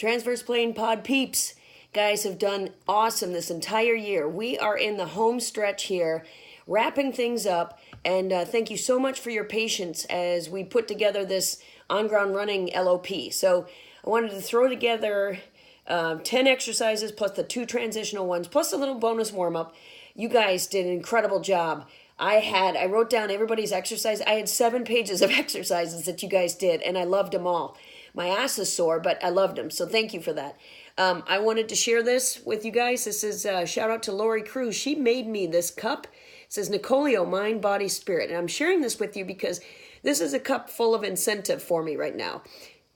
Transverse plane pod peeps, guys have done awesome this entire year. We are in the home stretch here, wrapping things up, and thank you so much for your patience as we put together this on-ground running LOP. So I wanted to throw together 10 exercises plus the 2 transitional ones, plus a little bonus warm-up. You guys did an incredible job. I wrote down everybody's exercise. I had 7 pages of exercises that you guys did, and I loved them all. My ass is sore, but I loved them, so thank you for that. I wanted to share this with you guys. This is shout out to Lori Cruz. She made me this cup. It says Nicolio, Mind, Body, Spirit. And I'm sharing this with you because this is a cup full of incentive for me right now.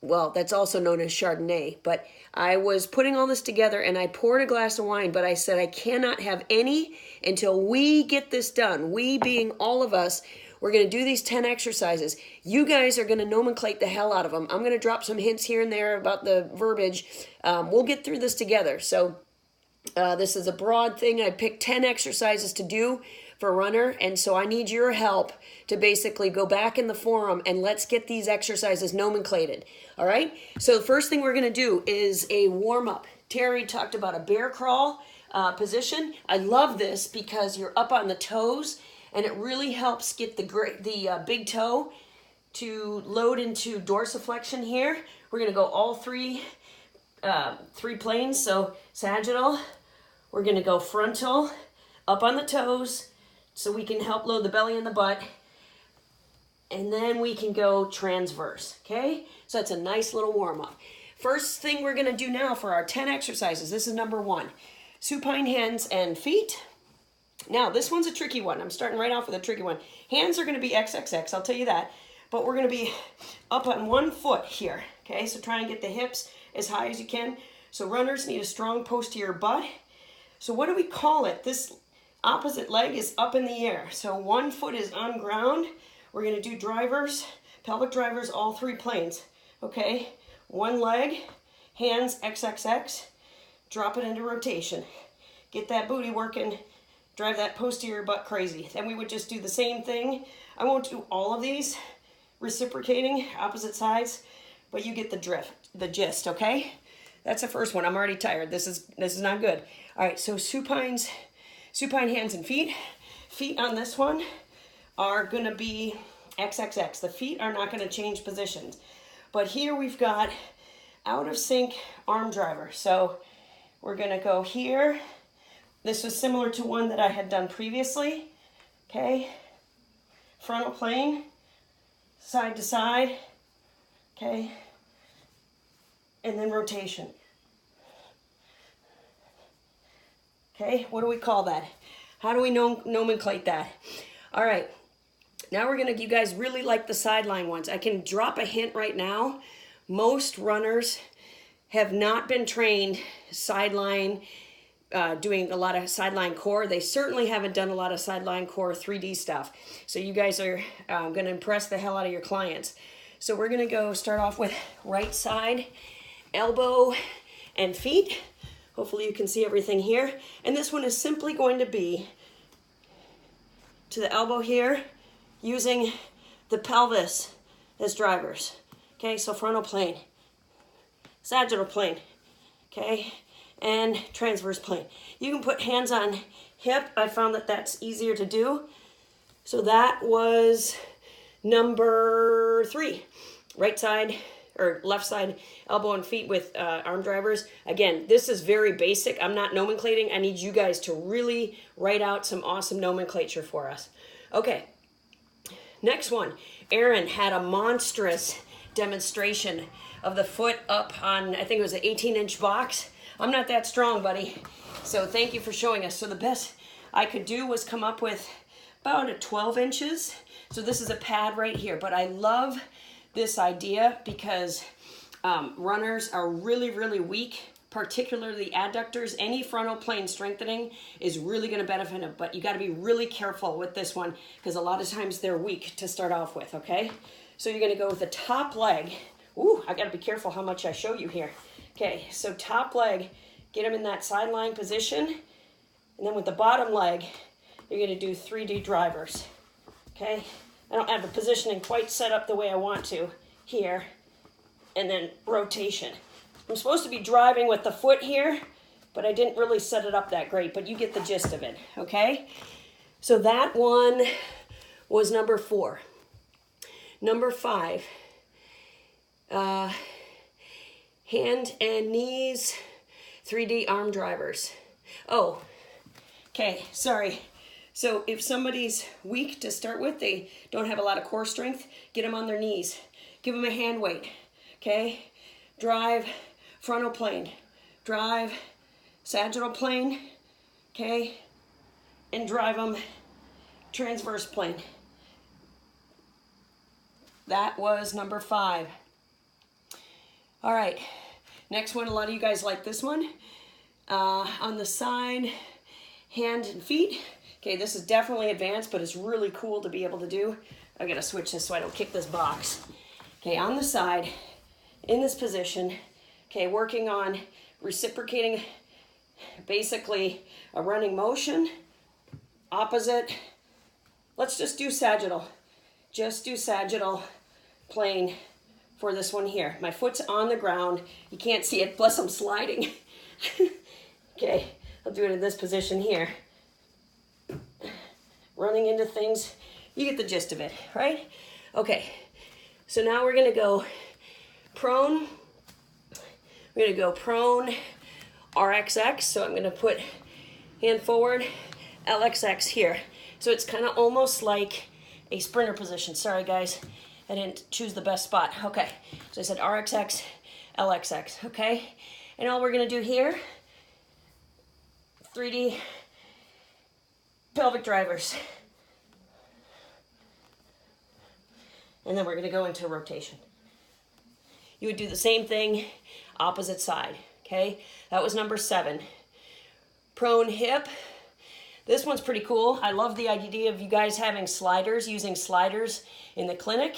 Well, that's also known as Chardonnay. But I was putting all this together and I poured a glass of wine, but I said I cannot have any until we get this done. We being all of us. We're going to do these 10 exercises. You guys are going to nomenclate the hell out of them. I'm going to drop some hints here and there about the verbiage. We'll get through this together. So this is a broad thing. I picked 10 exercises to do for a runner, and so I need your help to basically go back in the forum and let's get these exercises nomenclated. All right? So the first thing we're going to do is a warm-up. Terry talked about a bear crawl position. I love this because you're up on the toes, and it really helps get the big toe to load into dorsiflexion here. We're going to go all three planes. So sagittal, we're going to go frontal, up on the toes, so we can help load the belly and the butt. And then we can go transverse, okay? So that's a nice little warm-up. First thing we're going to do now for our 10 exercises, this is number 1. Supine hands and feet. Now, this one's a tricky one. I'm starting right off with a tricky one. Hands are going to be XXX, I'll tell you that. But we're going to be up on one foot here, okay? So try and get the hips as high as you can. So runners need a strong posterior butt. So what do we call it? This opposite leg is up in the air. So one foot is on ground. We're going to do drivers, pelvic drivers, all 3 planes, okay? One leg, hands XXX, drop it into rotation. Get that booty working. Drive that posterior butt crazy. Then we would just do the same thing. I won't do all of these reciprocating opposite sides, but you get the gist, okay? That's the first one. I'm already tired. This is not good. All right, so supine hands and feet. Feet on this one are going to be XXX. The feet are not going to change positions. But here we've got out of sync arm driver. So we're going to go here. This was similar to one that I had done previously, okay? Frontal plane, side to side, okay? And then rotation. Okay, what do we call that? How do we nomenclate that? All right, now we're gonna, you guys really like the sideline ones. I can drop a hint right now. Most runners have not been trained sideline, doing a lot of sideline core. They certainly haven't done a lot of sideline core 3D stuff. So you guys are going to impress the hell out of your clients. So we're going to start off with right side, elbow and feet. Hopefully you can see everything here. And this one is simply going to be to the elbow here using the pelvis as drivers. Okay, so frontal plane, sagittal plane, okay, and transverse plane. You can put hands on hip. I found that that's easier to do. So that was number 3. Right side or left side, elbow and feet with arm drivers. Again, this is very basic. I'm not nomenclating. I need you guys to really write out some awesome nomenclature for us. Okay, next one. Aaron had a monstrous demonstration of the foot up on, I think it was an 18-inch box. I'm not that strong, buddy. So thank you for showing us. So the best I could do was come up with about 12 inches. So this is a pad right here. But I love this idea because runners are really, really weak, particularly adductors. Any frontal plane strengthening is really going to benefit them. But you got to be really careful with this one because a lot of times they're weak to start off with, okay? So you're going to go with the top leg. Ooh, I got to be careful how much I show you here. Okay, so top leg, get them in that sideline position. And then with the bottom leg, you're going to do 3D drivers. Okay, I don't have the positioning quite set up the way I want to here. And then rotation. I'm supposed to be driving with the foot here, but I didn't really set it up that great, but you get the gist of it, okay? So that one was number 4. Number 5, hand and knees, 3D arm drivers. Oh, okay, sorry. So if somebody's weak to start with, they don't have a lot of core strength, get them on their knees. Give them a hand weight, okay? Drive frontal plane, drive sagittal plane, okay? And drive them transverse plane. That was number 5. All right, next one, a lot of you guys like this one. On the side, hand and feet. Okay, this is definitely advanced, but it's really cool to be able to do. I gotta switch this so I don't kick this box. Okay, on the side, in this position, okay, working on reciprocating basically a running motion, opposite. Let's just do sagittal. Just do sagittal plane for this one here. My foot's on the ground. You can't see it, plus I'm sliding. Okay, I'll do it in this position here. Running into things. You get the gist of it, right? Okay, so now we're gonna go prone. We're gonna go prone, RXX. So I'm gonna put hand forward, LXX here. So it's kind of almost like a sprinter position. Sorry guys, I didn't choose the best spot. Okay, so I said RXX, LXX, okay? And all we're gonna do here, 3D pelvic drivers. And then we're gonna go into rotation. You would do the same thing, opposite side, okay? That was number 7. Prone hip. This one's pretty cool. I love the idea of you guys having sliders, using sliders in the clinic,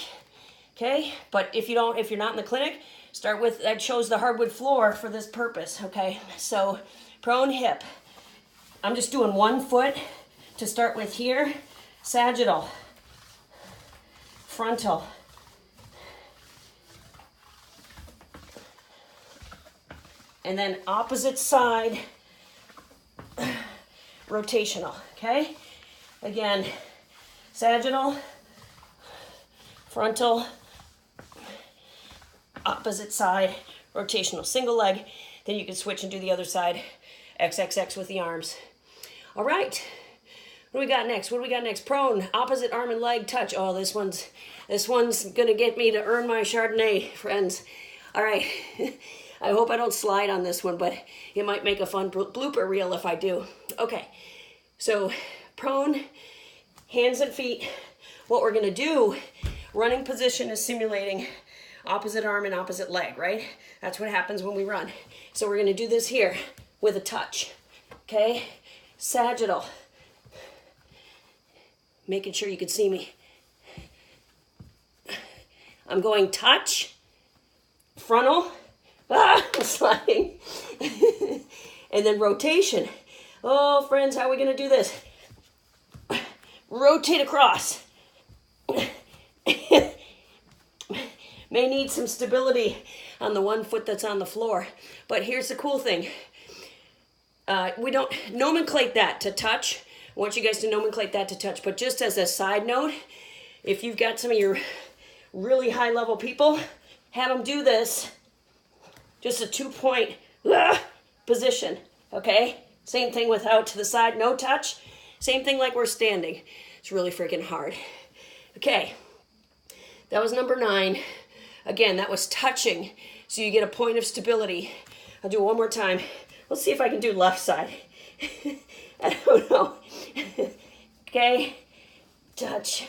okay? But if you're not in the clinic, start with, that shows the hardwood floor for this purpose, okay? So prone hip. I'm just doing one foot to start with here. Sagittal, frontal, and then opposite side, rotational, okay? Again, sagittal, frontal, opposite side, rotational, single leg. Then you can switch and do the other side, XXX with the arms. All right, what do we got next? What do we got next? Prone, opposite arm and leg touch. Oh, this one's gonna get me to earn my Chardonnay, friends. All right, I hope I don't slide on this one, but it might make a fun blooper reel if I do. Okay, so prone, hands and feet. What we're gonna do, running position is simulating opposite arm and opposite leg, right? That's what happens when we run. So we're gonna do this here with a touch, okay? Sagittal. Making sure you can see me. I'm going touch, frontal, I'm sliding, and then rotation. Oh, friends, how are we gonna do this? Rotate across. May need some stability on the one foot that's on the floor, but here's the cool thing. We don't nomenclate that to touch. I want you guys to nomenclate that to touch, but just as a side note, if you've got some of your really high level people, have them do this, just a 2-point position, okay? Same thing with out to the side, no touch. Same thing like we're standing. It's really freaking hard. Okay, that was number 9. Again, that was touching, so you get a point of stability. I'll do it one more time. Let's see if I can do left side. I don't know. Okay, touch,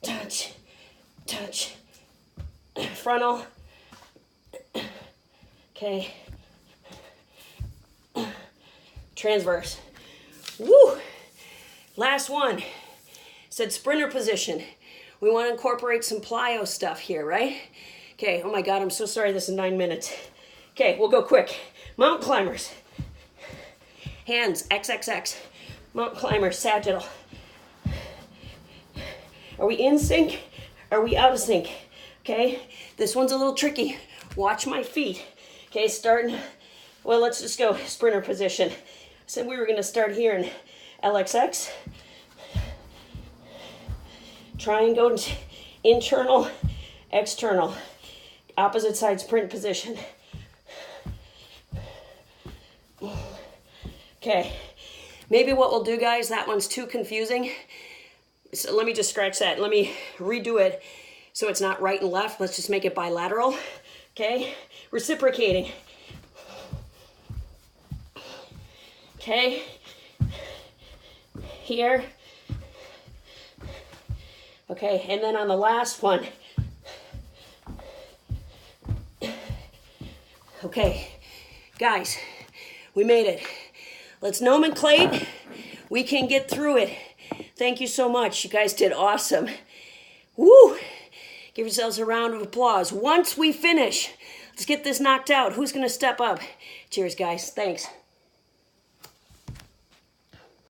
touch, touch, frontal, okay, transverse. Woo! Last one. Said sprinter position. We want to incorporate some plyo stuff here, right? Okay, oh my God, I'm so sorry this is 9 minutes. Okay, we'll go quick. Mountain climbers. Hands, XXX. Mountain climbers, sagittal. Are we in sync? Are we out of sync? Okay, this one's a little tricky. Watch my feet. Okay, starting, well, let's just go sprinter position. So we were gonna start here in LXX. Try and go internal, external, opposite side sprint position. Okay, maybe what we'll do, guys, that one's too confusing. So let me just scratch that. Let me redo it so it's not right and left. Let's just make it bilateral. Okay, reciprocating. Okay, here. Okay, and then on the last one. Okay, guys, we made it. Let's nomenclate. We can get through it. Thank you so much. You guys did awesome. Woo! Give yourselves a round of applause. Once we finish, let's get this knocked out. Who's going to step up? Cheers, guys. Thanks.